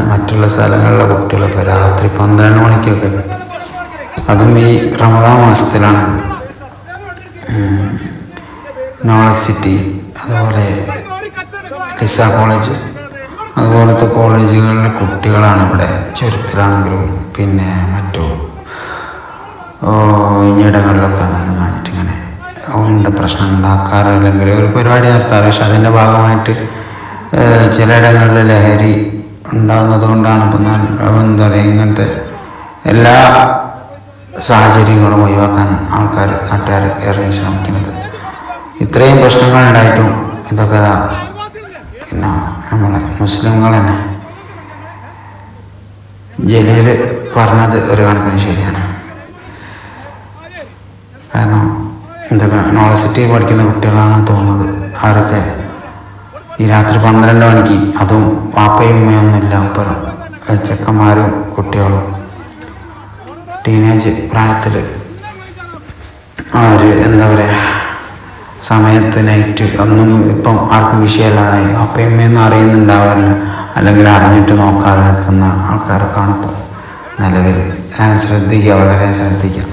മറ്റുള്ള സ്ഥലങ്ങളിലെ കുട്ടികളൊക്കെ രാത്രി 12 മണിക്കൊക്കെ, അതും ഈ റമദാൻ മാസത്തിലാണിത്. നോളജ് സിറ്റി, അതുപോലെ ലിസ കോളേജ്, അതുപോലത്തെ കോളേജുകളിലെ കുട്ടികളാണ് ഇവിടെ ചുരത്തിലാണെങ്കിലും പിന്നെ മറ്റു ഇടങ്ങളിലൊക്കെ നിന്ന് കാണിച്ചിട്ട് ഇങ്ങനെ പ്രശ്നം ഉണ്ടാക്കാറ്, അല്ലെങ്കിൽ ഒരു പരിപാടി നടത്താറ്. പക്ഷെ അതിൻ്റെ ഭാഗമായിട്ട് ചിലയിടങ്ങളിൽ ലഹരി ഉണ്ടാകുന്നത് കൊണ്ടാണ് ഇപ്പം എന്താ പറയുക, ഇങ്ങനത്തെ എല്ലാ സാഹചര്യങ്ങളും ഒഴിവാക്കാൻ നാട്ടുകാർ ഇറങ്ങി ശ്രമിക്കുന്നത്. ഇത്രയും പ്രശ്നങ്ങൾ ഉണ്ടായിട്ടും ഇതൊക്കെ പിന്നെ നമ്മളെ മുസ്ലിങ്ങൾ തന്നെ ജലീൽ പറഞ്ഞത് ഒരു കണക്കിന് ശരിയാണ്. കാരണം ഇതൊക്കെ നോളജ് സിറ്റിയിൽ പഠിക്കുന്ന കുട്ടികളാണെന്ന് തോന്നുന്നത്. അവരൊക്കെ ഈ രാത്രി 12 മണിക്ക്, അതും വാപ്പയും ഉമ്മയൊന്നുമില്ല, ഒപ്പരം ചെക്കന്മാരും കുട്ടികളും ടീനേജ് പ്രായത്തിൽ അവർ എന്താ പറയുക, സമയത്ത് നൈറ്റ് ഒന്നും ഇപ്പം ആർക്കും വിഷയമല്ലാതായി. വാപ്പയും ഉമ്മയൊന്നും അറിയുന്നുണ്ടാവാറില്ല, അല്ലെങ്കിൽ അറിഞ്ഞിട്ട് നോക്കാതെ നിൽക്കുന്ന ആൾക്കാരൊക്കെയാണ് ഇപ്പോൾ നിലവിൽ. ശ്രദ്ധിക്കുക, വളരെ ശ്രദ്ധിക്കുക.